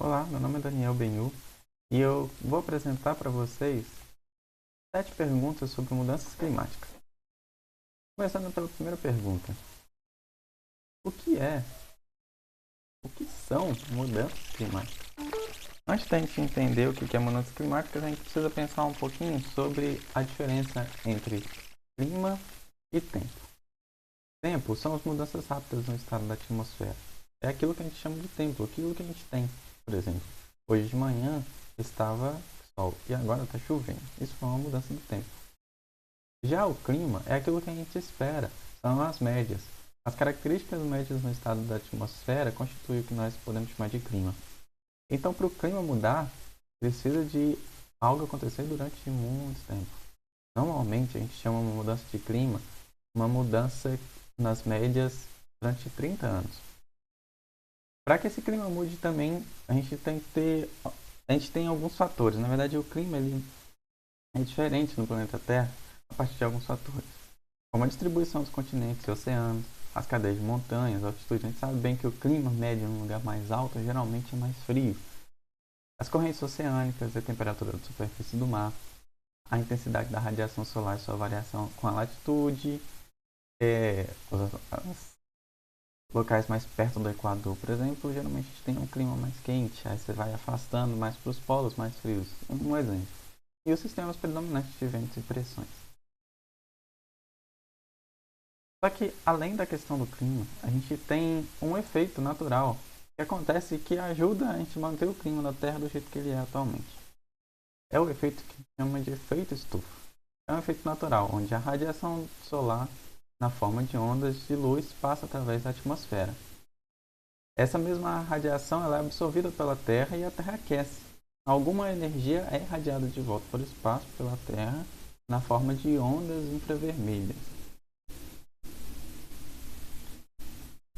Olá, meu nome é Daniel Benhu e eu vou apresentar para vocês 7 perguntas sobre mudanças climáticas. Começando pela primeira pergunta: o que é, o que são mudanças climáticas? Antes da gente entender o que é mudanças climáticas, a gente precisa pensar um pouquinho sobre a diferença entre clima e tempo. Tempo são as mudanças rápidas no estado da atmosfera. É aquilo que a gente chama de tempo, aquilo que a gente tem. Por exemplo, hoje de manhã estava sol e agora está chovendo. Isso foi uma mudança do tempo. Já o clima é aquilo que a gente espera, são as médias. As características médias no estado da atmosfera constituem o que nós podemos chamar de clima. Então, para o clima mudar, precisa de algo acontecer durante muito tempo. Normalmente, a gente chama uma mudança de clima uma mudança nas médias durante 30 anos. Para que esse clima mude também, a gente tem alguns fatores. Na verdade, o clima ele é diferente no planeta Terra a partir de alguns fatores, como a distribuição dos continentes e oceanos, as cadeias de montanhas, a altitude. A gente sabe bem que o clima médio em um lugar mais alto geralmente é mais frio. As correntes oceânicas, a temperatura da superfície do mar, a intensidade da radiação solar e sua variação com a latitude, os locais mais perto do Equador, por exemplo, geralmente a gente tem um clima mais quente, aí você vai afastando mais para os polos mais frios. Um exemplo. E os sistemas predominantes de ventos e pressões. Só que, além da questão do clima, a gente tem um efeito natural que acontece que ajuda a gente a manter o clima da Terra do jeito que ele é atualmente. É o efeito que chama de efeito estufa. É um efeito natural, onde a radiação solar, na forma de ondas de luz, passa através da atmosfera. Essa mesma radiação ela é absorvida pela Terra e a Terra aquece. Alguma energia é irradiada de volta para o espaço pela Terra na forma de ondas infravermelhas.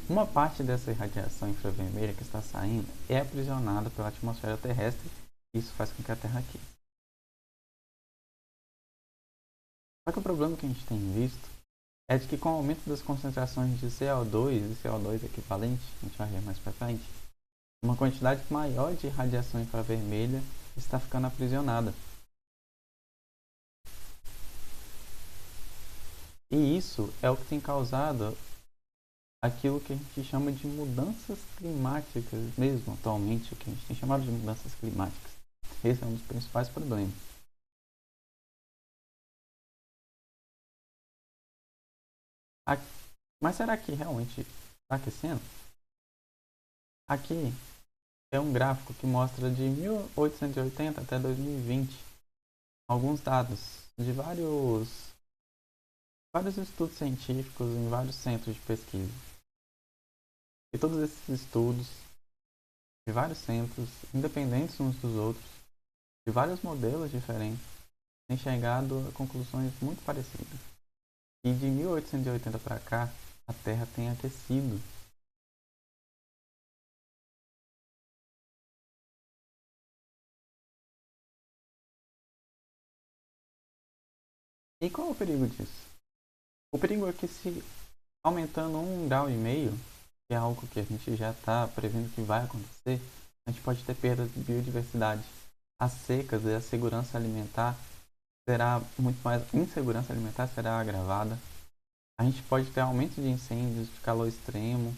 Uma parte dessa irradiação infravermelha que está saindo é aprisionada pela atmosfera terrestre e isso faz com que a Terra aqueça. Só que o problema que a gente tem visto é de que com o aumento das concentrações de CO2 e CO2 equivalente, a gente vai ver mais para frente, uma quantidade maior de radiação infravermelha está ficando aprisionada. E isso é o que tem causado aquilo que a gente chama de mudanças climáticas mesmo, atualmente, o que a gente tem chamado de mudanças climáticas. Esse é um dos principais problemas. Mas será que realmente está aquecendo? Aqui é um gráfico que mostra de 1880 até 2020 alguns dados de vários estudos científicos em vários centros de pesquisa. E todos esses estudos de vários centros, independentes uns dos outros, de vários modelos diferentes, têm chegado a conclusões muito parecidas. E de 1880 para cá, a Terra tem aquecido. E qual é o perigo disso? O perigo é que se aumentando 1,5 grau, que é algo que a gente já está prevendo que vai acontecer, a gente pode ter perda de biodiversidade. As secas e a segurança alimentar será muito mais, insegurança alimentar será agravada. A gente pode ter aumento de incêndios, de calor extremo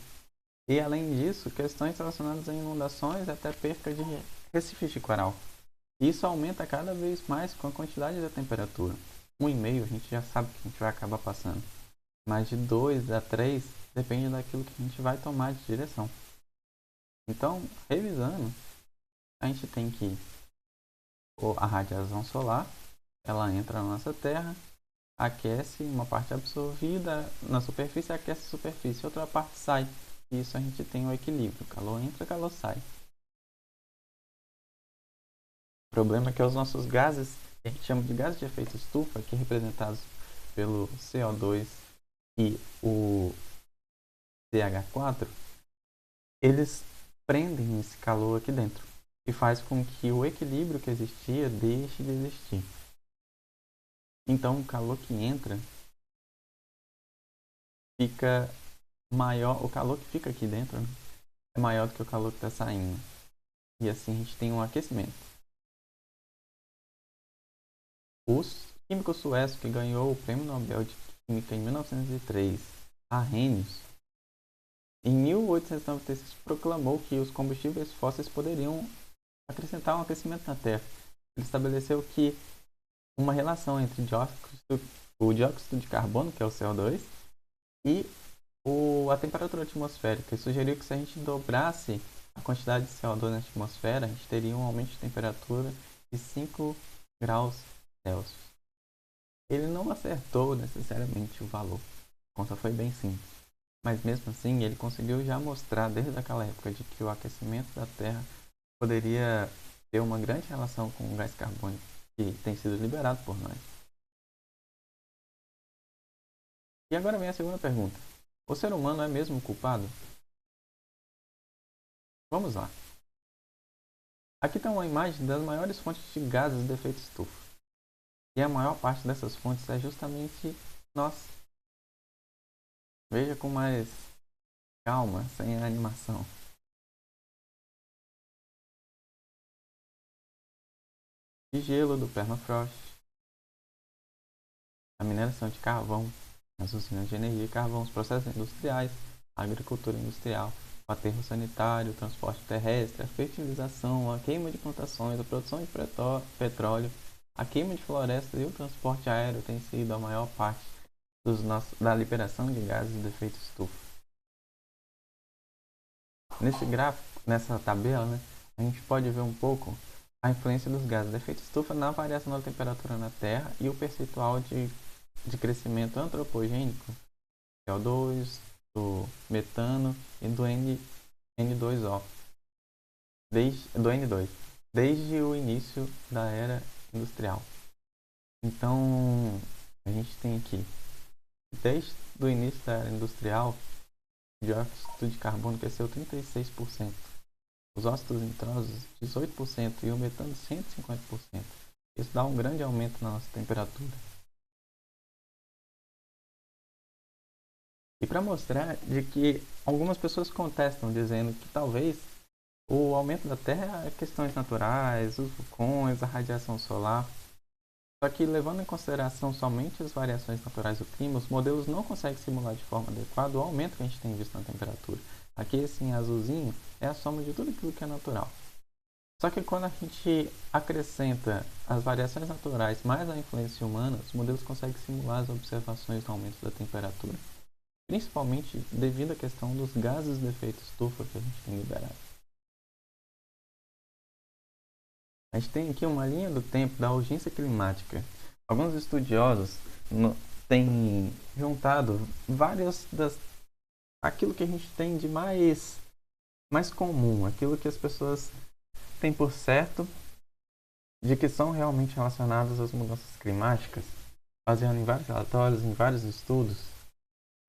e, além disso, questões relacionadas a inundações e até perca de recifes de coral. Isso aumenta cada vez mais com a quantidade da temperatura. 1,5 a gente já sabe que a gente vai acabar passando. Mas de 2 a 3 depende daquilo que a gente vai tomar de direção. Então, revisando, a gente tem que a radiação solar, ela entra na nossa Terra, aquece uma parte absorvida na superfície, aquece a superfície, outra parte sai. E isso a gente tem o equilíbrio, calor entra, calor sai. O problema é que os nossos gases, que a gente chama de gases de efeito estufa, que é representados pelo CO2 e o CH4, eles prendem esse calor aqui dentro e faz com que o equilíbrio que existia deixe de existir. Então o calor que entra fica maior, o calor que fica aqui dentro, né, é maior do que o calor que está saindo. e assim a gente tem um aquecimento. O químico sueco que ganhou o Prêmio Nobel de Química em 1903, Arrhenius, em 1896 proclamou que os combustíveis fósseis poderiam acrescentar um aquecimento na Terra. Ele estabeleceu que uma relação entre o dióxido de carbono, que é o CO2, e a temperatura atmosférica. E sugeriu que se a gente dobrasse a quantidade de CO2 na atmosfera, a gente teria um aumento de temperatura de 5 graus Celsius. Ele não acertou necessariamente o valor. A conta foi bem simples. Mas mesmo assim, ele conseguiu já mostrar desde aquela época de que o aquecimento da Terra poderia ter uma grande relação com o gás carbônico que tem sido liberado por nós. E agora vem a segunda pergunta. O ser humano é mesmo culpado? Vamos lá. Aqui está uma imagem das maiores fontes de gases de efeito estufa. E a maior parte dessas fontes é justamente nós. Veja com mais calma, sem a animação. De gelo do permafrost, a mineração de carvão, as usinas de energia e carvão, os processos industriais, a agricultura industrial, o aterro sanitário, o transporte terrestre, a fertilização, a queima de plantações, a produção de petróleo, a queima de florestas e o transporte aéreo tem sido a maior parte da liberação de gases de efeito estufa. Nesse gráfico, nessa tabela, a gente pode ver um pouco a influência dos gases de efeito estufa na variação da temperatura na Terra e o percentual de crescimento antropogênico, CO2, do metano e do N2O, do N2, desde o início da era industrial. Então, a gente tem aqui, desde o início da era industrial, o dióxido de carbono cresceu 36%, os óxidos nitrosos 18% e o metano 150%. Isso dá um grande aumento na nossa temperatura. E para mostrar de que algumas pessoas contestam, dizendo que talvez o aumento da Terra é questões naturais, os vulcões, a radiação solar. Só que levando em consideração somente as variações naturais do clima, os modelos não conseguem simular de forma adequada o aumento que a gente tem visto na temperatura. Aqui, esse azulzinho é a soma de tudo aquilo que é natural. Só que quando a gente acrescenta as variações naturais mais a influência humana, os modelos conseguem simular as observações do aumento da temperatura, principalmente devido à questão dos gases de efeito estufa que a gente tem liberado. A gente tem aqui uma linha do tempo da urgência climática. Alguns estudiosos têm juntado aquilo que a gente tem de mais comum, aquilo que as pessoas têm por certo de que são realmente relacionadas às mudanças climáticas, baseando em vários relatórios, em vários estudos.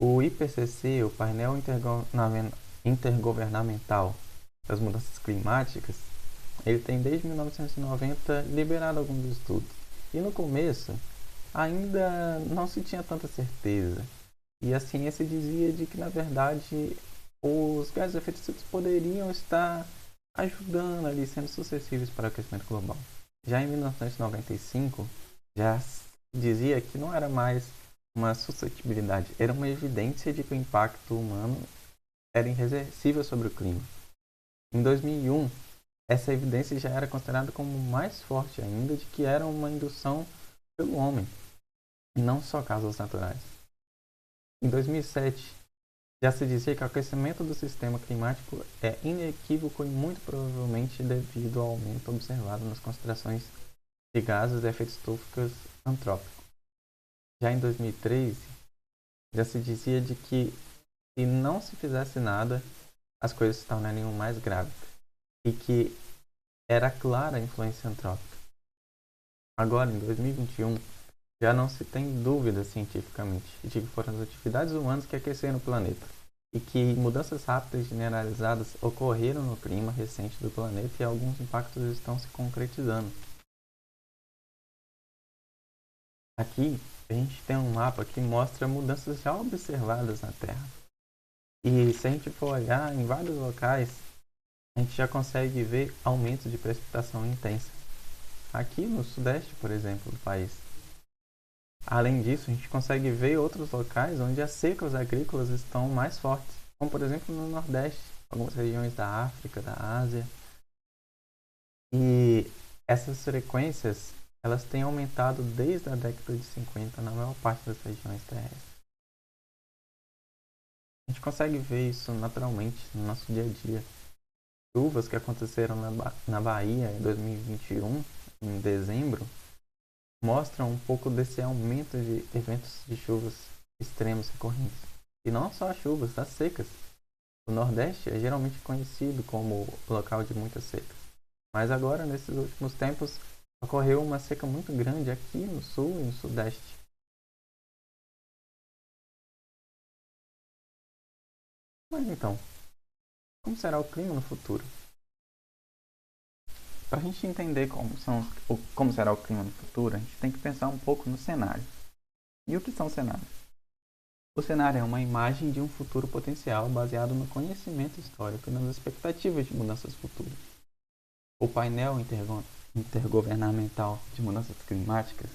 O IPCC, o painel intergovernamental das mudanças climáticas, ele tem desde 1990 liberado alguns estudos. E no começo ainda não se tinha tanta certeza. E a ciência dizia de que na verdade os gases de efeito estufa poderiam estar ajudando ali, sendo sucessivos para o aquecimento global. Já em 1995 já dizia que não era mais uma suscetibilidade, era uma evidência de que o impacto humano era irreversível sobre o clima. Em 2001, essa evidência já era considerada como mais forte ainda de que era uma indução pelo homem, e não só causas naturais. Em 2007, já se dizia que o aquecimento do sistema climático é inequívoco e muito provavelmente devido ao aumento observado nas concentrações de gases de efeito estufa antrópicos. Já em 2013, já se dizia de que se não se fizesse nada, as coisas se tornariam mais graves e que era clara a influência antrópica. Agora, em 2021, já não se tem dúvida cientificamente de que foram as atividades humanas que aqueceram o planeta e que mudanças rápidas e generalizadas ocorreram no clima recente do planeta e alguns impactos estão se concretizando. Aqui a gente tem um mapa que mostra mudanças já observadas na Terra. E se a gente for olhar em vários locais, a gente já consegue ver aumento de precipitação intensa. Aqui no sudeste, por exemplo, do país. Além disso, a gente consegue ver outros locais onde as secas agrícolas estão mais fortes, como por exemplo no Nordeste, algumas regiões da África, da Ásia. E essas frequências, elas têm aumentado desde a década de 50 na maior parte das regiões terrestres. A gente consegue ver isso naturalmente no nosso dia a dia. Chuvas que aconteceram na Bahia em 2021, em dezembro, mostram um pouco desse aumento de eventos de chuvas extremos recorrentes. E não só as chuvas, as secas. O Nordeste é geralmente conhecido como local de muita seca. Mas agora, nesses últimos tempos, ocorreu uma seca muito grande aqui no Sul e no Sudeste. Mas então, como será o clima no futuro? Para a gente entender como será o clima no futuro, a gente tem que pensar um pouco no cenário. E o que são cenários? O cenário é uma imagem de um futuro potencial baseado no conhecimento histórico e nas expectativas de mudanças futuras. O painel intergovernamental de mudanças climáticas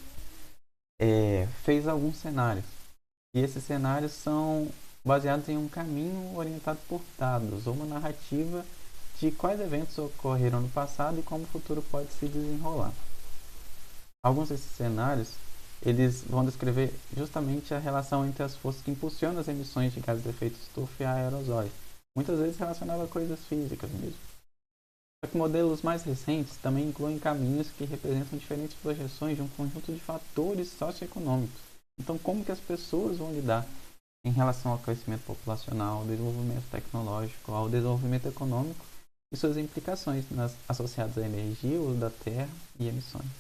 fez alguns cenários. E esses cenários são baseados em um caminho orientado por dados ou uma narrativa de quais eventos ocorreram no passado e como o futuro pode se desenrolar. Alguns desses cenários eles vão descrever justamente a relação entre as forças que impulsionam as emissões de gases de efeito estufa e aerosóis, muitas vezes relacionadas a coisas físicas mesmo. Só que modelos mais recentes também incluem caminhos que representam diferentes projeções de um conjunto de fatores socioeconômicos. Então, como que as pessoas vão lidar em relação ao crescimento populacional, ao desenvolvimento tecnológico, ao desenvolvimento econômico e suas implicações associadas à energia, uso da terra e emissões.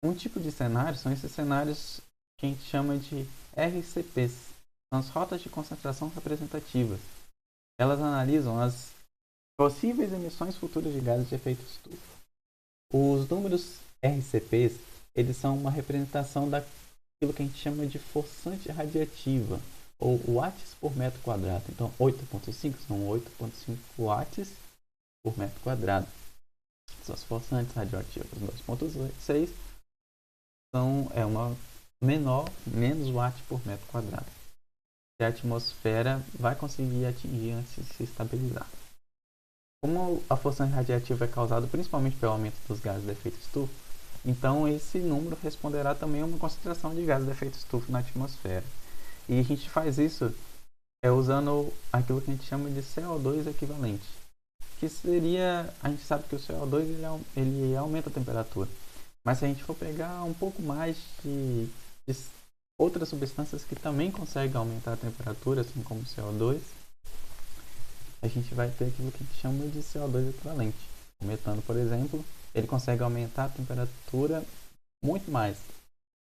Um tipo de cenário são esses cenários que a gente chama de RCPs, são as rotas de concentração representativas. Elas analisam as possíveis emissões futuras de gases de efeito estufa. Os números RCPs, eles são uma representação daquilo que a gente chama de forçante radiativa, ou watts por metro quadrado. Então, 8,5 são 8,5 watts por metro quadrado. As forçantes radioativas 2,6 são uma menos watts por metro quadrado. Que a atmosfera vai conseguir atingir antes de se estabilizar. Como a forçante radiativa é causada principalmente pelo aumento dos gases de efeito estufa, então esse número responderá também a uma concentração de gases de efeito estufa na atmosfera. E a gente faz isso usando aquilo que a gente chama de CO2 equivalente, que seria, a gente sabe que o CO2 ele aumenta a temperatura, mas se a gente for pegar um pouco mais de outras substâncias que também conseguem aumentar a temperatura, assim como o CO2, a gente vai ter aquilo que a gente chama de CO2 equivalente. O metano, por exemplo, ele consegue aumentar a temperatura muito mais.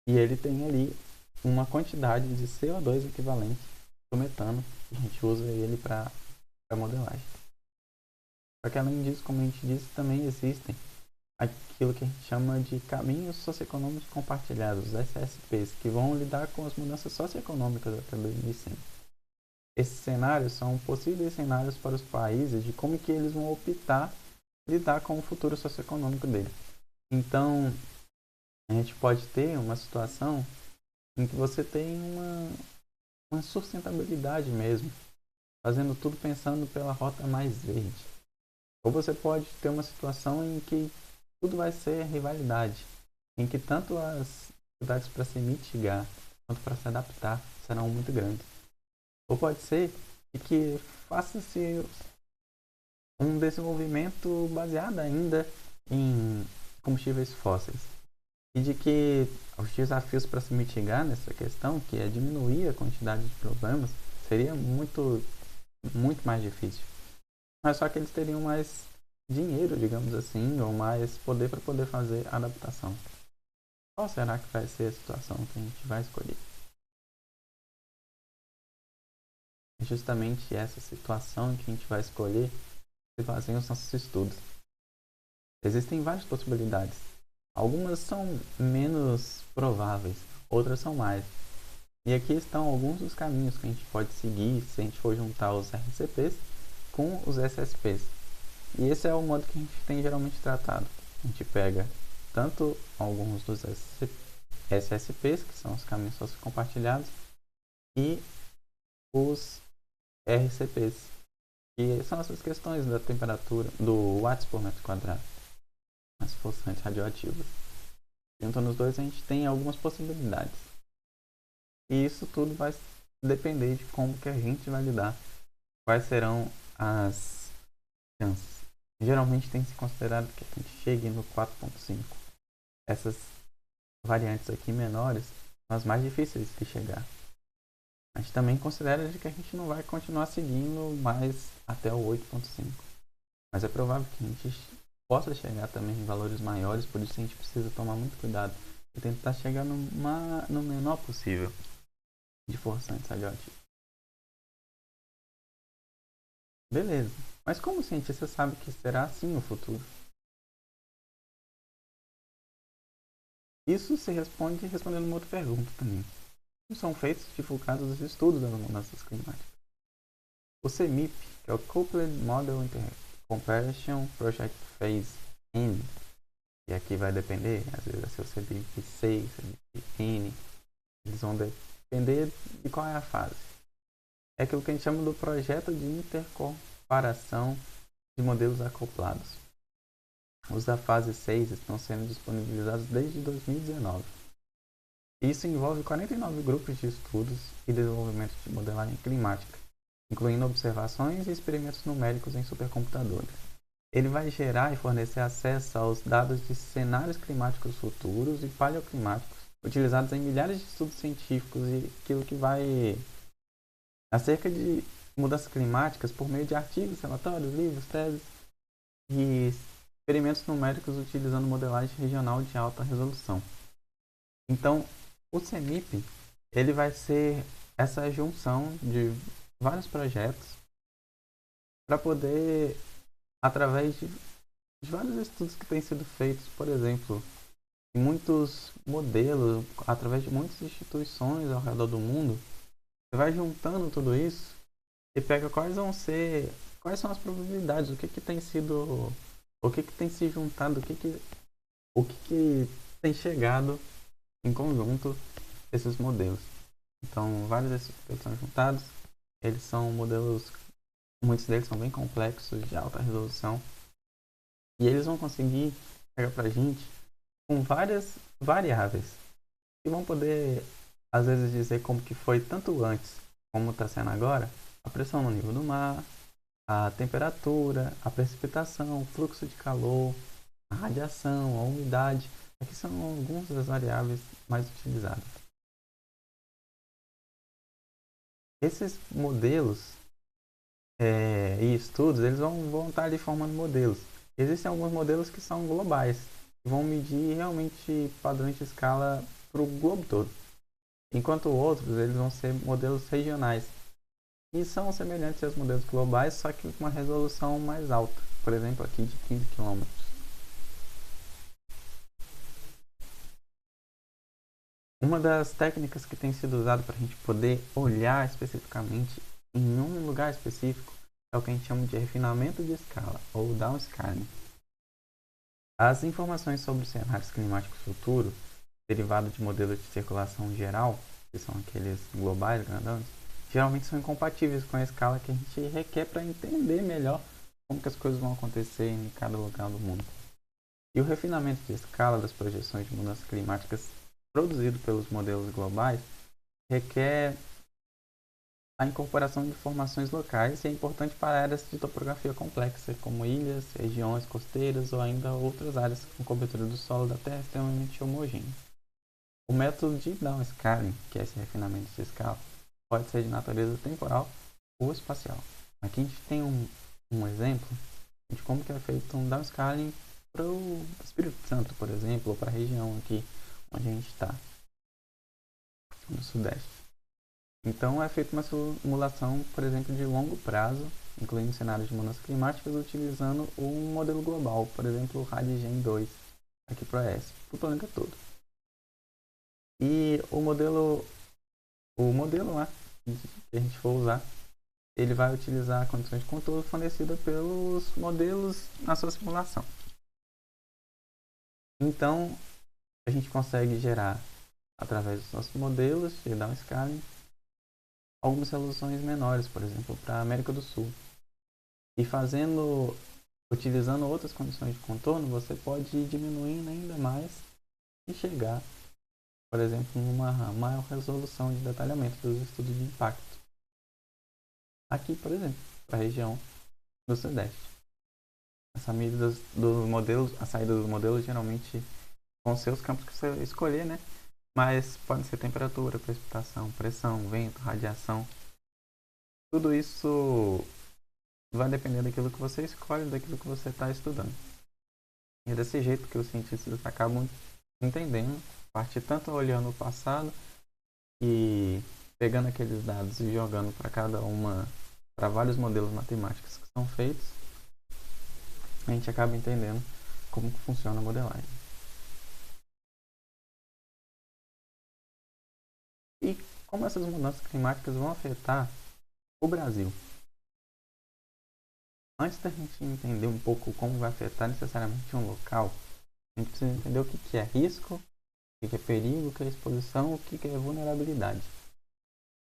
E ele tem ali uma quantidade de CO2 equivalente ao metano, que a gente usa ele para modelagem. Só que além disso, como a gente disse, também existem aquilo que a gente chama de caminhos socioeconômicos compartilhados, SSPs, que vão lidar com as mudanças socioeconômicas até 2100. Esses cenários são possíveis cenários para os países de como que eles vão optar lidar com o futuro socioeconômico deles. Então, a gente pode ter uma situação em que você tem uma sustentabilidade mesmo, fazendo tudo pensando pela rota mais verde. Ou você pode ter uma situação em que tudo vai ser rivalidade, em que tanto as dificuldades para se mitigar quanto para se adaptar serão muito grandes. Ou pode ser que faça-se um desenvolvimento baseado ainda em combustíveis fósseis. E de que os desafios para se mitigar nessa questão, que é diminuir a quantidade de problemas, seria muito, muito mais difícil. Mas só que eles teriam mais dinheiro, digamos assim, ou mais poder para poder fazer a adaptação. Qual será que vai ser a situação que a gente vai escolher? É justamente essa situação que a gente vai escolher se baseia os nossos estudos. Existem várias possibilidades. Algumas são menos prováveis, outras são mais. E aqui estão alguns dos caminhos que a gente pode seguir se a gente for juntar os RCPs com os SSPs. E esse é o modo que a gente tem geralmente tratado. A gente pega tanto alguns dos SSPs, que são os caminhos sociocompartilhados, e os RCPs, que são essas questões da temperatura, do watts por metro quadrado, as pulsantes radioativas. Juntando os dois, a gente tem algumas possibilidades. E isso tudo vai depender de como que a gente vai lidar, quais serão as chances. Geralmente tem se considerado que a gente chegue no 4.5. Essas variantes aqui menores são as mais difíceis de chegar. A gente também considera de que a gente não vai continuar seguindo mais até o 8.5. Mas é provável que a gente possa chegar também em valores maiores, por isso a gente precisa tomar muito cuidado e tentar chegar no menor possível de forçantes radioativos. Beleza, mas como o cientista sabe que será assim no futuro? Isso se responde respondendo uma outra pergunta também. Como são feitos e divulgados os estudos das mudanças climáticas? O CMIP, que é o Coupled Model Intercomparison Project Phase N, e aqui vai depender, às vezes vai ser o CMIP6, CMIP-N, eles vão depender de qual é a fase. É aquilo que a gente chama do projeto de intercomparação de modelos acoplados. Os da fase 6 estão sendo disponibilizados desde 2019. Isso envolve 49 grupos de estudos e desenvolvimento de modelagem climática, incluindo observações e experimentos numéricos em supercomputadores. Ele vai gerar e fornecer acesso aos dados de cenários climáticos futuros e paleoclimáticos, utilizados em milhares de estudos científicos e aquilo que vai acerca de mudanças climáticas por meio de artigos, relatórios, livros, teses e experimentos numéricos utilizando modelagem regional de alta resolução. Então, o CEMIP ele vai ser essa junção de vários projetos para poder, através de vários estudos que têm sido feitos, por exemplo, em muitos modelos, através de muitas instituições ao redor do mundo, você vai juntando tudo isso e pega quais são as probabilidades, o que tem sido, o que tem se juntado, o que tem chegado em conjunto esses modelos. Então, vários desses modelos são juntados, eles são modelos, muitos deles são bem complexos, de alta resolução, e eles vão conseguir pegar pra gente com várias variáveis que vão poder, às vezes, dizer como que foi tanto antes como está sendo agora, a pressão no nível do mar, a temperatura, a precipitação, o fluxo de calor, a radiação, a umidade. Aqui são algumas das variáveis mais utilizadas. Esses modelos e estudos, eles vão estar ali formando modelos. Existem alguns modelos que são globais, que vão medir realmente padrões de escala para o globo todo. Enquanto outros, eles vão ser modelos regionais, e são semelhantes aos modelos globais, só que com uma resolução mais alta, por exemplo, aqui de 15 km. Uma das técnicas que tem sido usada para a gente poder olhar especificamente em um lugar específico é o que a gente chama de refinamento de escala, ou downscaling. As informações sobre os cenários climáticos futuros, derivados de modelos de circulação geral, que são aqueles globais grandões, geralmente são incompatíveis com a escala que a gente requer para entender melhor como que as coisas vão acontecer em cada lugar do mundo. E o refinamento de escala das projeções de mudanças climáticas produzido pelos modelos globais requer a incorporação de informações locais e é importante para áreas de topografia complexa, como ilhas, regiões costeiras ou ainda outras áreas com cobertura do solo da Terra extremamente homogênea. O método de downscaling, que é esse refinamento de escala, pode ser de natureza temporal ou espacial. Aqui a gente tem um exemplo de como que é feito um downscaling para o Espírito Santo, por exemplo, ou para a região aqui onde a gente está, no Sudeste. Então é feita uma simulação, por exemplo, de longo prazo, incluindo cenários de mudanças climáticas, utilizando um modelo global, por exemplo, o RADGEN 2, aqui para o planeta todo. E o modelo o modelo lá que a gente for usar, ele vai utilizar condições de controle fornecidas pelos modelos na sua simulação. Então, a gente consegue gerar, através dos nossos modelos de downscaling, algumas resoluções menores, por exemplo, para a América do Sul. E utilizando outras condições de contorno, você pode ir diminuindo ainda mais e chegar, por exemplo, numa maior resolução de detalhamento dos estudos de impacto. Aqui, por exemplo, para a região do Sudeste. Essa medida dos modelos, a saída dos modelos geralmente vão ser os campos que você escolher, né? Mas podem ser temperatura, precipitação, pressão, vento, radiação. Tudo isso vai depender daquilo que você escolhe, daquilo que você está estudando. E é desse jeito que os cientistas acabam entendendo, a partir tanto olhando o passado e pegando aqueles dados e jogando para vários modelos matemáticos que são feitos, a gente acaba entendendo como que funciona a modelagem. E como essas mudanças climáticas vão afetar o Brasil? Antes da gente entender um pouco como vai afetar necessariamente um local, a gente precisa entender o que é risco, o que é perigo, o que é exposição, o que é vulnerabilidade.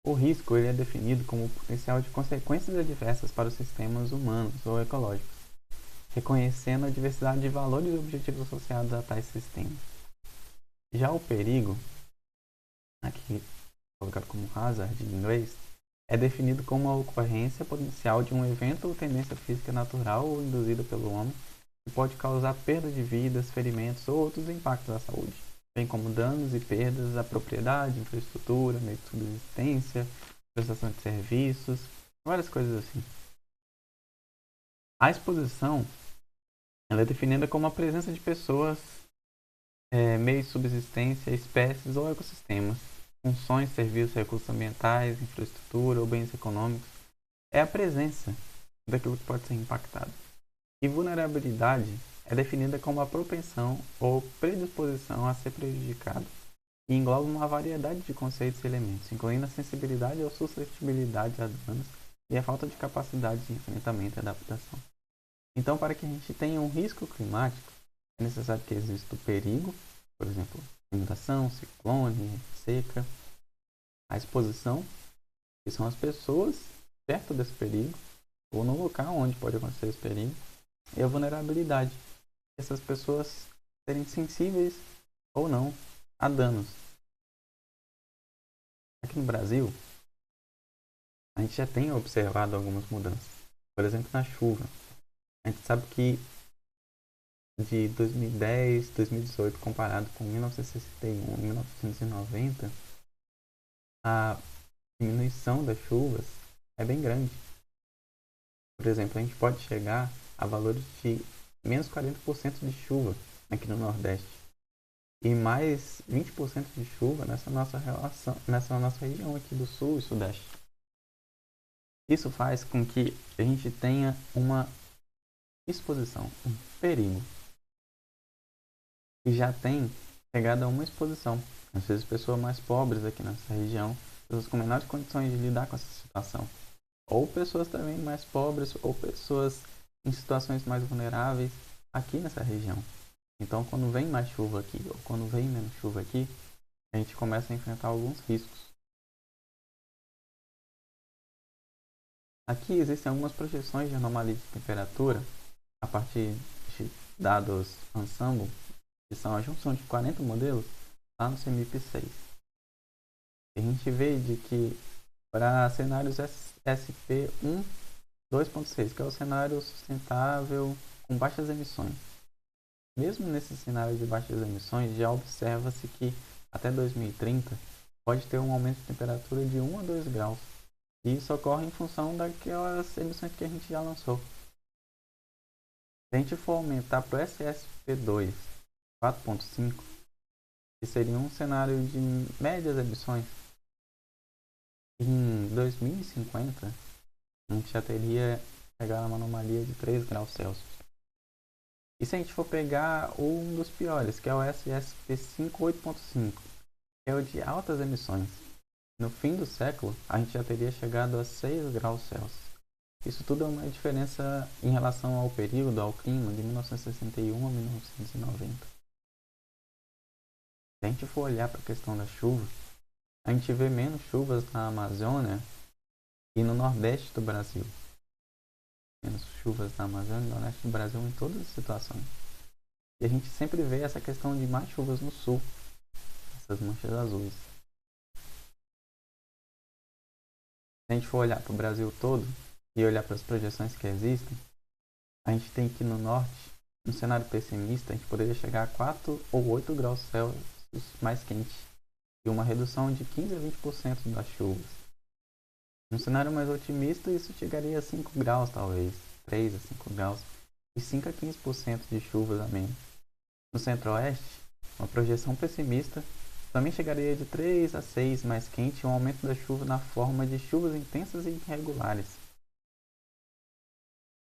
O risco ele é definido como o potencial de consequências adversas para os sistemas humanos ou ecológicos, reconhecendo a diversidade de valores e objetivos associados a tais sistemas. Já o perigo, aqui colocado como hazard em inglês, é definido como a ocorrência potencial de um evento ou tendência física natural ou induzida pelo homem que pode causar perda de vidas, ferimentos ou outros impactos à saúde, bem como danos e perdas à propriedade, infraestrutura, meio de subsistência, prestação de serviços, várias coisas assim. A exposição ela é definida como a presença de pessoas, meios de subsistência, espécies ou ecossistemas, funções, serviços, recursos ambientais, infraestrutura ou bens econômicos. É a presença daquilo que pode ser impactado. E vulnerabilidade é definida como a propensão ou predisposição a ser prejudicado e engloba uma variedade de conceitos e elementos, incluindo a sensibilidade ou suscetibilidade a danos e a falta de capacidade de enfrentamento e adaptação. Então, para que a gente tenha um risco climático, é necessário que exista o perigo, por exemplo, inundação, ciclone, seca, a exposição, que são as pessoas perto desse perigo, ou no local onde pode acontecer esse perigo, e a vulnerabilidade, essas pessoas serem sensíveis ou não a danos. Aqui no Brasil, a gente já tem observado algumas mudanças. Por exemplo, na chuva. A gente sabe que de 2010, 2018, comparado com 1961 e 1990, a diminuição das chuvas é bem grande. Por exemplo, a gente pode chegar a valores de menos 40% de chuva aqui no Nordeste e mais 20% de chuva nessa nossa região aqui do Sul e Sudeste. Isso faz com que a gente tenha uma exposição, um perigo, e já tem chegado a uma exposição. Às vezes pessoas mais pobres aqui nessa região, pessoas com menores condições de lidar com essa situação, ou pessoas também mais pobres, ou pessoas em situações mais vulneráveis aqui nessa região. Então, quando vem mais chuva aqui, ou quando vem menos chuva aqui, a gente começa a enfrentar alguns riscos. Aqui existem algumas projeções de anomalia de temperatura a partir de dados Ensemble, que são a junção de 40 modelos, lá no CMIP6. A gente vê de que para cenários SP1 2.6, que é o cenário sustentável com baixas emissões. Mesmo nesse cenário de baixas emissões, já observa-se que até 2030 pode ter um aumento de temperatura de 1 a 2 graus. E isso ocorre em função daquelas emissões que a gente já lançou. Se a gente for aumentar para o SSP2 4.5, que seria um cenário de médias emissões, em 2050 a gente já teria chegado a uma anomalia de 3 graus Celsius. E se a gente for pegar um dos piores, que é o SSP5 8.5, que é o de altas emissões, no fim do século, a gente já teria chegado a 6 graus Celsius. Isso tudo é uma diferença em relação ao período, ao clima, de 1961 a 1990. Se a gente for olhar para a questão da chuva, a gente vê menos chuvas na Amazônia e no Nordeste do Brasil. Menos chuvas na Amazônia e no Nordeste do Brasil em todas as situações. E a gente sempre vê essa questão de mais chuvas no Sul, essas manchas azuis. Se a gente for olhar para o Brasil todo e olhar para as projeções que existem, a gente tem que no Norte, no cenário pessimista, a gente poderia chegar a 4 ou 8 graus Celsius mais quente e uma redução de 15 a 20% das chuvas. No cenário mais otimista, isso chegaria a 5 graus talvez, 3 a 5 graus e 5 a 15% de chuvas a menos. No Centro-Oeste, uma projeção pessimista também chegaria de 3 a 6 mais quente e um aumento da chuva na forma de chuvas intensas e irregulares.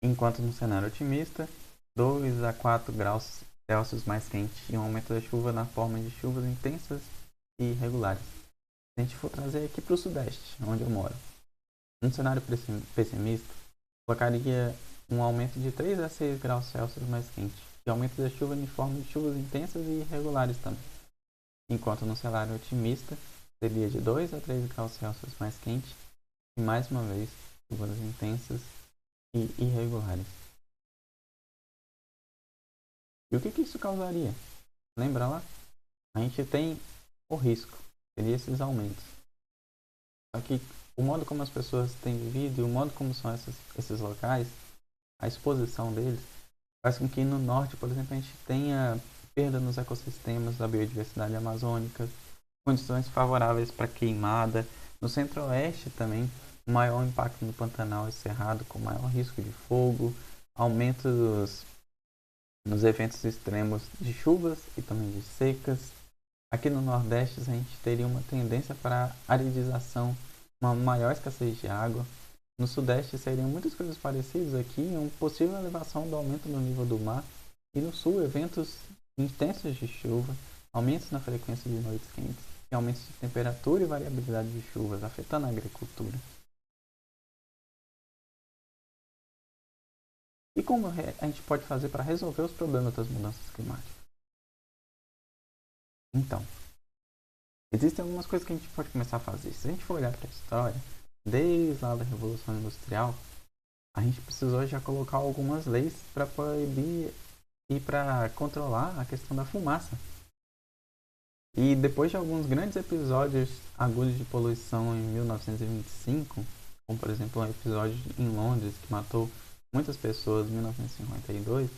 Enquanto no cenário otimista, 2 a 4 graus Celsius mais quente e um aumento da chuva na forma de chuvas intensas e irregulares. Se a gente for trazer aqui para o Sudeste, onde eu moro, no cenário pessimista, colocaria um aumento de 3 a 6 graus Celsius mais quente e aumento da chuva em forma de chuvas intensas e irregulares também. Enquanto no cenário otimista, seria de 2 a 3 graus Celsius mais quente e, mais uma vez, chuvas intensas e irregulares. E o que isso causaria? Lembra lá? A gente tem o risco, seria esses aumentos. Só que o modo como as pessoas têm vivido e o modo como são esses locais, a exposição deles, faz com que no norte, por exemplo, a gente tenha perda nos ecossistemas da biodiversidade amazônica, condições favoráveis para queimada. No centro-oeste também, maior impacto no Pantanal e Cerrado, com maior risco de fogo, aumentos nos eventos extremos de chuvas e também de secas. Aqui no Nordeste a gente teria uma tendência para aridização, uma maior escassez de água. No Sudeste seriam muitas coisas parecidas aqui, uma possível elevação do aumento do nível do mar. E no Sul, eventos intensos de chuva, aumentos na frequência de noites quentes e aumentos de temperatura e variabilidade de chuvas, afetando a agricultura. E como a gente pode fazer para resolver os problemas das mudanças climáticas? Então, existem algumas coisas que a gente pode começar a fazer. Se a gente for olhar para a história, desde lá da Revolução Industrial, a gente precisou já colocar algumas leis para proibir e para controlar a questão da fumaça. E depois de alguns grandes episódios agudos de poluição em 1925, como por exemplo um episódio em Londres que matou muitas pessoas em 1952,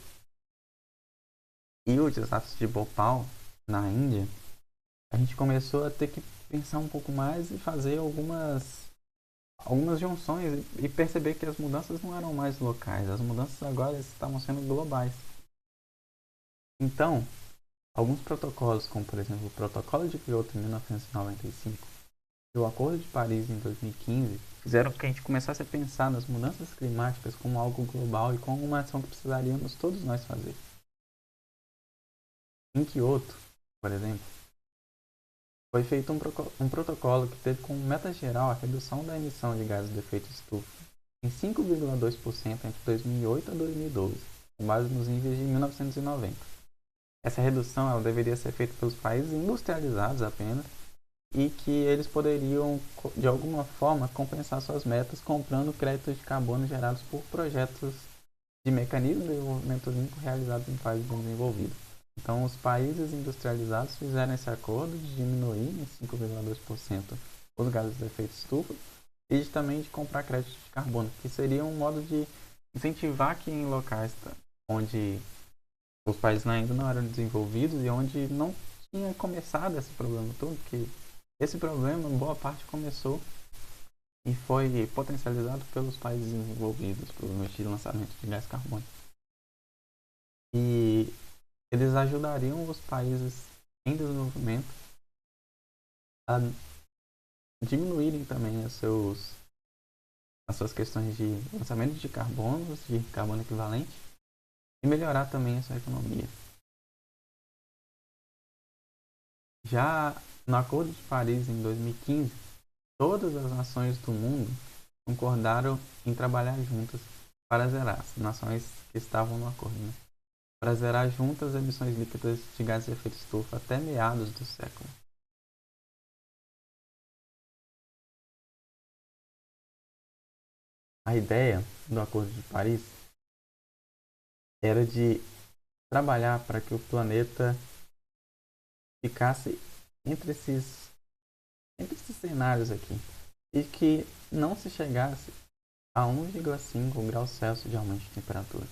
e os desastres de Bhopal, na Índia, a gente começou a ter que pensar um pouco mais e fazer algumas junções e perceber que as mudanças não eram mais locais, as mudanças agora estavam sendo globais. Então, alguns protocolos, como por exemplo o Protocolo de Kyoto em 1995 e o Acordo de Paris em 2015, fizeram com que a gente começasse a pensar nas mudanças climáticas como algo global e como uma ação que precisaríamos todos nós fazer. Em Kyoto, por exemplo, foi feito um protocolo que teve como meta geral a redução da emissão de gases de efeito estufa em 5,2% entre 2008 a 2012, com base nos níveis de 1990. Essa redução ela deveria ser feita pelos países industrializados apenas e que eles poderiam, de alguma forma, compensar suas metas comprando créditos de carbono gerados por projetos de mecanismo de desenvolvimento limpo realizados em países desenvolvidos. Então, os países industrializados fizeram esse acordo de diminuir em 5,2% os gases de efeito estufa e também de comprar créditos de carbono, que seria um modo de incentivar que em locais onde os países ainda não eram desenvolvidos e onde não tinha começado esse problema todo, que esse problema, boa parte começou e foi potencializado pelos países desenvolvidos, provavelmente de lançamento de gás carbônico. E eles ajudariam os países em desenvolvimento a diminuírem também as suas questões de lançamento de carbonos, de carbono equivalente, e melhorar também a sua economia. Já no Acordo de Paris, em 2015, Todas as nações do mundo concordaram em trabalhar juntas para zerar, as nações que estavam no acordo, né? Para zerar juntas as emissões líquidas de gases de efeito estufa até meados do século. A ideia do Acordo de Paris era de trabalhar para que o planeta ficasse entre esses cenários aqui e que não se chegasse a 1,5 graus Celsius de aumento de temperatura.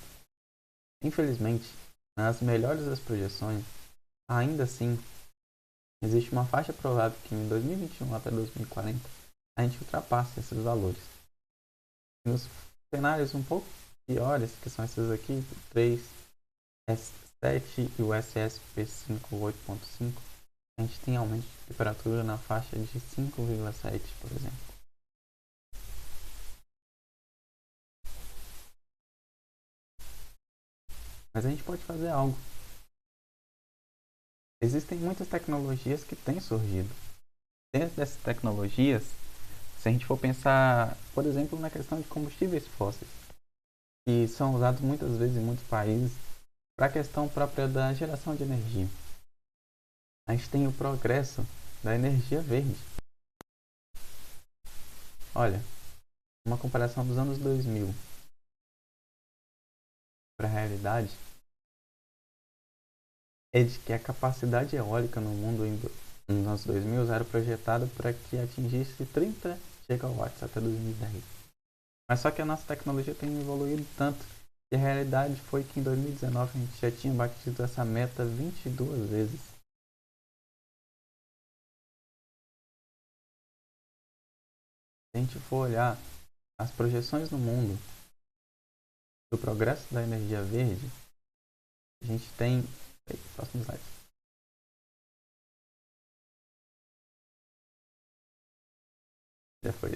Infelizmente, nas melhores das projeções, ainda assim, existe uma faixa provável que em 2021 até 2040 a gente ultrapasse esses valores. Nos cenários um pouco piores, que são esses aqui, o 3, S7 e o SSP 58.5, a gente tem aumento de temperatura na faixa de 5,7, por exemplo. Mas a gente pode fazer algo. Existem muitas tecnologias que têm surgido. Dentro dessas tecnologias, se a gente for pensar, por exemplo, na questão de combustíveis fósseis, que são usados muitas vezes em muitos países para a questão própria da geração de energia. A gente tem o progresso da energia verde. Olha, uma comparação dos anos 2000 para a realidade é de que a capacidade eólica no mundo nos anos 2000 era projetada para que atingisse 30 gigawatts até 2010. Mas só que a nossa tecnologia tem evoluído tanto que a realidade foi que em 2019 a gente já tinha batido essa meta 22 vezes. Se a gente for olhar as projeções no mundo do progresso da energia verde, a gente tem... Próximo slide. Já foi.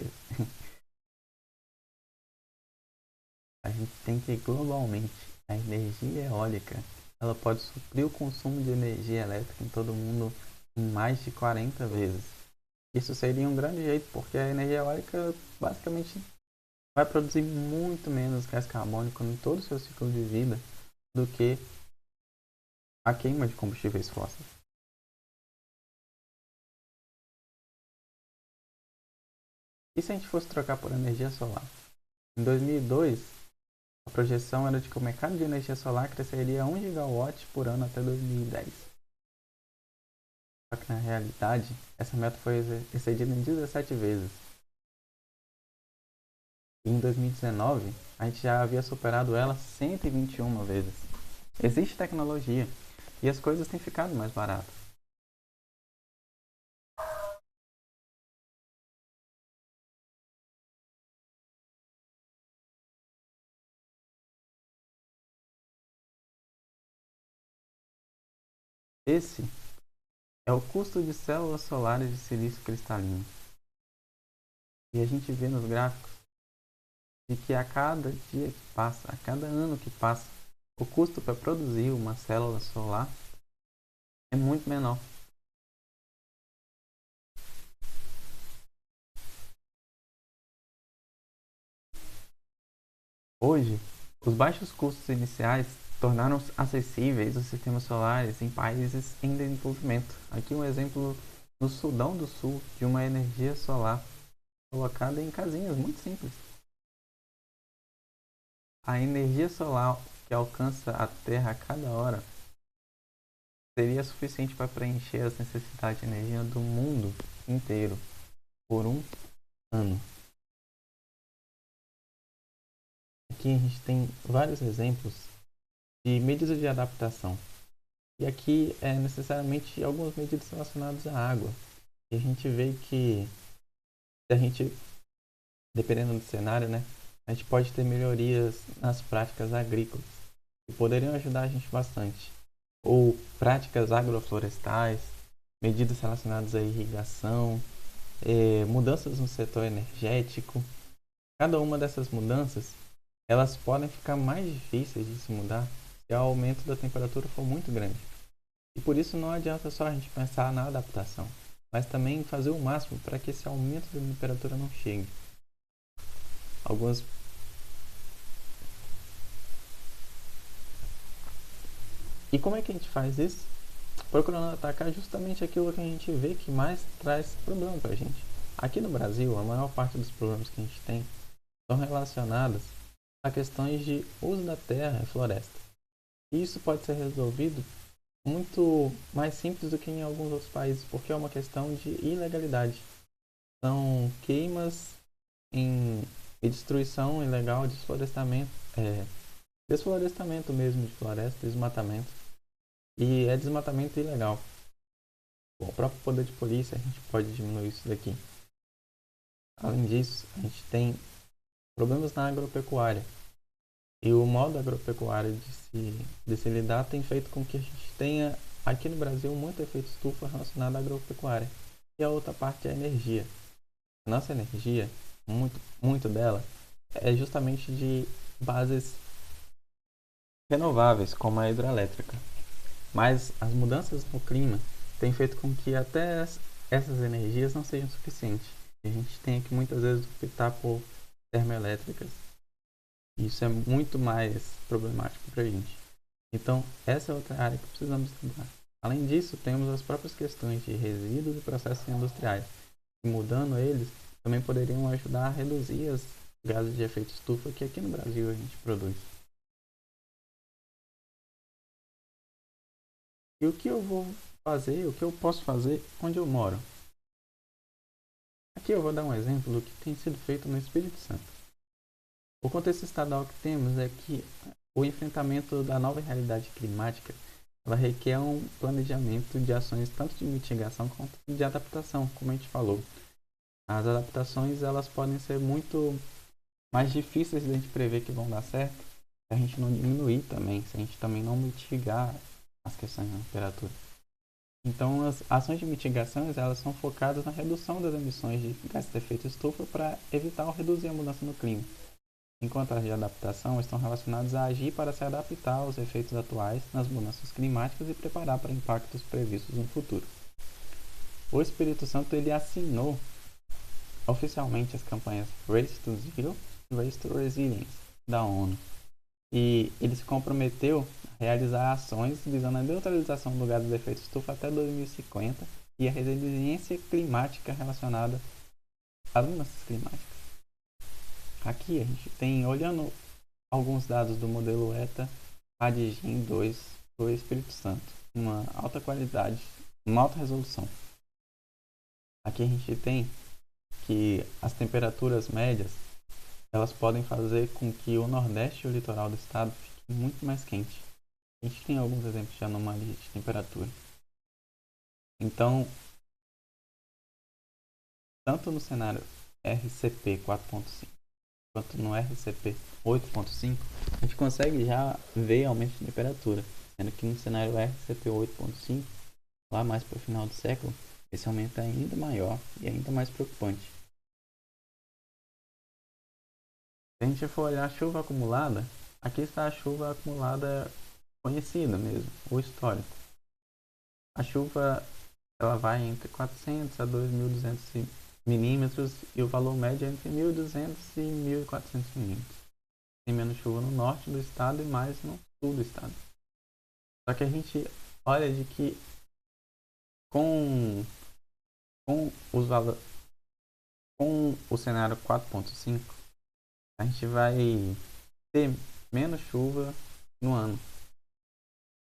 A gente tem que globalmente a energia eólica ela pode suprir o consumo de energia elétrica em todo o mundo em mais de 40 vezes. Isso seria um grande jeito, porque a energia eólica basicamente vai produzir muito menos gás carbônico em todo o seu ciclo de vida do que a queima de combustíveis fósseis. E se a gente fosse trocar por energia solar? Em 2002, a projeção era de que o mercado de energia solar cresceria 1 gigawatt por ano até 2010. Só que na realidade, essa meta foi excedida em 17 vezes. E em 2019, a gente já havia superado ela 121 vezes. Existe tecnologia e as coisas têm ficado mais baratas. Esse é o custo de células solares de silício cristalino. E a gente vê nos gráficos de que a cada dia que passa, a cada ano que passa, o custo para produzir uma célula solar é muito menor. Hoje, os baixos custos iniciais tornaram acessíveis os sistemas solares em países em desenvolvimento. Aqui um exemplo no Sudão do Sul de uma energia solar colocada em casinhas muito simples. A energia solar que alcança a Terra a cada hora seria suficiente para preencher as necessidades de energia do mundo inteiro por um ano. Aqui a gente tem vários exemplos de medidas de adaptação. E aqui é necessariamente algumas medidas relacionadas à água. E a gente vê que se a gente, dependendo do cenário, né, a gente pode ter melhorias nas práticas agrícolas que poderiam ajudar a gente bastante. Ou práticas agroflorestais, medidas relacionadas à irrigação, mudanças no setor energético. Cada uma dessas mudanças, elas podem ficar mais difíceis de se mudar se o aumento da temperatura for muito grande. E por isso não adianta só a gente pensar na adaptação. mas também fazer o máximo para que esse aumento da temperatura não chegue. Algumas E como é que a gente faz isso? Procurando atacar justamente aquilo que a gente vê que mais traz problema para a gente. Aqui no Brasil, a maior parte dos problemas que a gente tem são relacionados a questões de uso da terra e floresta. E isso pode ser resolvido muito mais simples do que em alguns outros países, porque é uma questão de ilegalidade. São queimas em, e destruição ilegal, desflorestamento mesmo de floresta, desmatamento. E é desmatamento ilegal. Com o próprio poder de polícia, a gente pode diminuir isso daqui. Além disso, a gente tem problemas na agropecuária. E o modo agropecuário de se lidar tem feito com que a gente tenha, aqui no Brasil, muito efeito estufa relacionado à agropecuária. E a outra parte é a energia. A nossa energia, muito dela, é justamente de bases renováveis, como a hidrelétrica. Mas as mudanças no clima têm feito com que até essas energias não sejam suficientes. A gente tem que muitas vezes optar por termoelétricas. Isso é muito mais problemático para a gente. Então, essa é outra área que precisamos estudar. Além disso, temos as próprias questões de resíduos e processos industriais. E mudando eles, também poderiam ajudar a reduzir os gases de efeito estufa que aqui no Brasil a gente produz. E o que eu vou fazer, o que eu posso fazer onde eu moro? Aqui eu vou dar um exemplo do que tem sido feito no Espírito Santo. O contexto estadual que temos é que o enfrentamento da nova realidade climática ela requer um planejamento de ações tanto de mitigação quanto de adaptação, como a gente falou. As adaptações elas podem ser muito mais difíceis de a gente prever que vão dar certo se a gente não diminuir também, se a gente também não mitigar as questões da temperatura. Então, as ações de mitigação elas são focadas na redução das emissões de gases de efeito estufa para evitar ou reduzir a mudança no clima, enquanto as de adaptação estão relacionadas a agir para se adaptar aos efeitos atuais nas mudanças climáticas e preparar para impactos previstos no futuro. O Espírito Santo ele assinou oficialmente as campanhas Race to Zero e Race to Resilience da ONU. E ele se comprometeu a realizar ações visando a neutralização do gás de efeito estufa até 2050 e a resiliência climática relacionada às mudanças climáticas. Aqui a gente tem, olhando alguns dados do modelo ETA Radigem 2 do Espírito Santo, uma alta qualidade, uma alta resolução. Aqui a gente tem que as temperaturas médias elas podem fazer com que o nordeste e o litoral do estado fiquem muito mais quente. A gente tem alguns exemplos de anomalias de temperatura. Então, tanto no cenário RCP 4.5 quanto no RCP 8.5, a gente consegue já ver aumento de temperatura, sendo que no cenário RCP 8.5, lá mais para o final do século, esse aumento é ainda maior e ainda mais preocupante. Se a gente for olhar a chuva acumulada, aqui está a chuva acumulada conhecida mesmo, o histórico. A chuva ela vai entre 400 a 2.200 milímetros e o valor médio é entre 1.200 e 1.400 milímetros. Tem menos chuva no norte do estado e mais no sul do estado. Só que a gente olha de que com, os valores, com o cenário 4.5, a gente vai ter menos chuva no ano.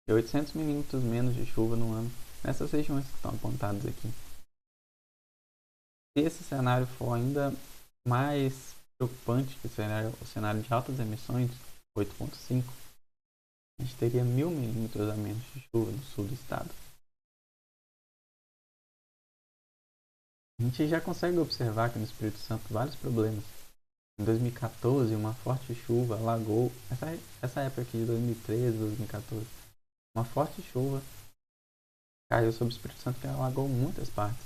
E 800 milímetros menos de chuva no ano nessas regiões que estão apontadas aqui. Se esse cenário for ainda mais preocupante que o cenário de altas emissões, 8.5, a gente teria 1.000 milímetros a menos de chuva no sul do estado. A gente já consegue observar aqui no Espírito Santo vários problemas. Em 2014, uma forte chuva alagou, essa época aqui de 2013, 2014, uma forte chuva caiu sobre o Espírito Santo que alagou muitas partes.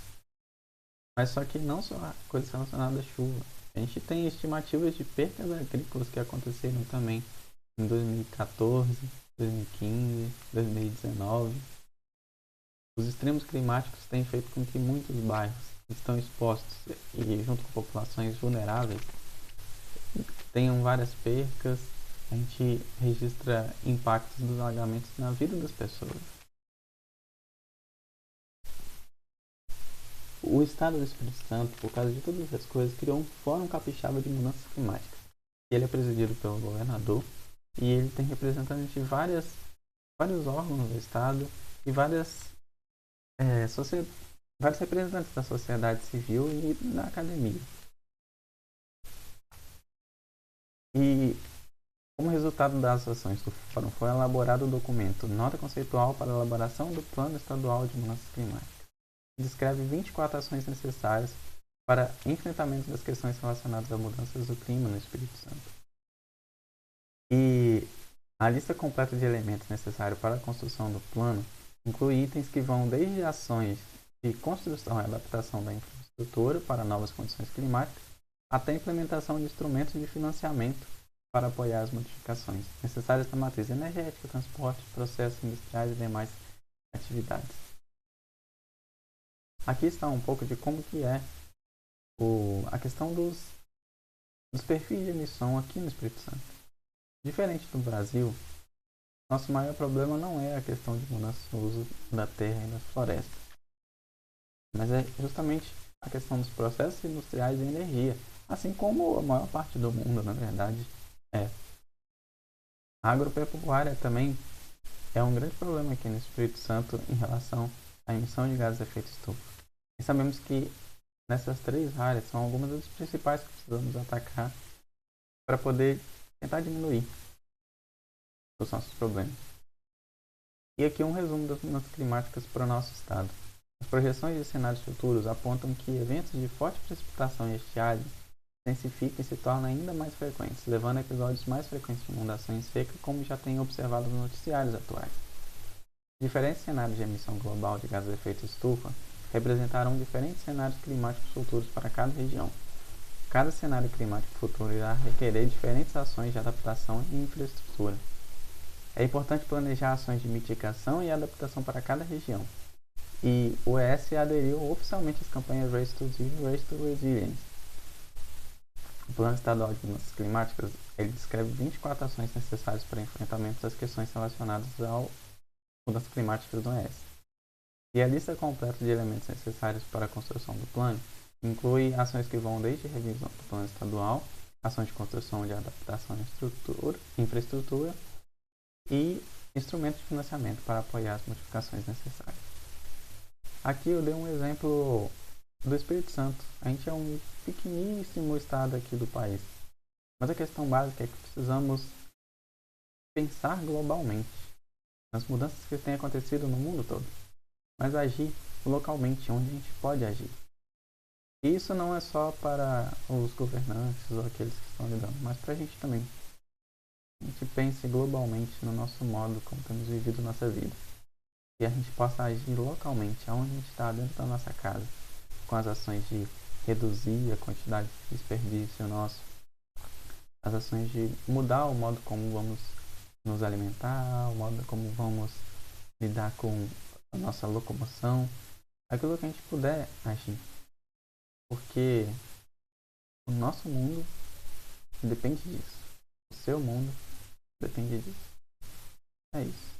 Mas só que não só coisas relacionadas à chuva. A gente tem estimativas de percas agrícolas que aconteceram também em 2014, 2015, 2019. Os extremos climáticos têm feito com que muitos bairros que estão expostos e junto com populações vulneráveis tenham várias percas. A gente registra impactos dos alagamentos na vida das pessoas. O Estado do Espírito Santo, por causa de todas essas coisas, criou um Fórum Capixaba de Mudanças Climáticas. Ele é presidido pelo governador e ele tem representantes de vários órgãos do Estado e vários representantes da sociedade civil e da academia. E, como resultado das ações do Fórum, foi elaborado o documento Nota Conceitual para a Elaboração do Plano Estadual de Mudanças Climáticas, que descreve 24 ações necessárias para enfrentamento das questões relacionadas a mudanças do clima no Espírito Santo. E a lista completa de elementos necessários para a construção do plano inclui itens que vão desde ações de construção e adaptação da infraestrutura para novas condições climáticas até a implementação de instrumentos de financiamento para apoiar as modificações necessárias na matriz energética, transporte, processos industriais e demais atividades. Aqui está um pouco de como que é a questão dos perfis de emissão aqui no Espírito Santo. Diferente do Brasil, nosso maior problema não é a questão de mudança no uso da terra e das florestas, mas é justamente a questão dos processos industriais e energia, assim como a maior parte do mundo, na verdade, é. A agropecuária também é um grande problema aqui no Espírito Santo em relação à emissão de gases de efeito estufa. E sabemos que nessas três áreas são algumas das principais que precisamos atacar para poder tentar diminuir os nossos problemas. E aqui um resumo das mudanças climáticas para o nosso estado. As projeções de cenários futuros apontam que eventos de forte precipitação e estiagem intensificam e se tornam ainda mais frequentes, levando a episódios mais frequentes de inundações secas, como já tem observado nos noticiários atuais. Diferentes cenários de emissão global de gases de efeito estufa representarão diferentes cenários climáticos futuros para cada região. Cada cenário climático futuro irá requerer diferentes ações de adaptação e infraestrutura. É importante planejar ações de mitigação e adaptação para cada região. E o ES aderiu oficialmente às campanhas Race to Zero e Race to Resilience. O Plano Estadual de Mudanças Climáticas ele descreve 24 ações necessárias para enfrentamento das questões relacionadas às mudanças climáticas do ES. E a lista completa de elementos necessários para a construção do plano inclui ações que vão desde revisão do plano estadual, ações de construção de adaptação à infraestrutura e instrumentos de financiamento para apoiar as modificações necessárias. Aqui eu dei um exemplo do Espírito Santo. A gente é um pequeníssimo estado aqui do país, mas a questão básica é que precisamos pensar globalmente nas mudanças que têm acontecido no mundo todo, mas agir localmente onde a gente pode agir. E isso não é só para os governantes ou aqueles que estão lidando, mas para a gente também. A gente pense globalmente no nosso modo como temos vivido nossa vida. E a gente possa agir localmente, aonde a gente está, dentro da nossa casa, com as ações de reduzir a quantidade de desperdício nosso, as ações de mudar o modo como vamos nos alimentar, o modo como vamos lidar com a nossa locomoção, aquilo que a gente puder agir. Porque o nosso mundo depende disso. O seu mundo depende disso. É isso.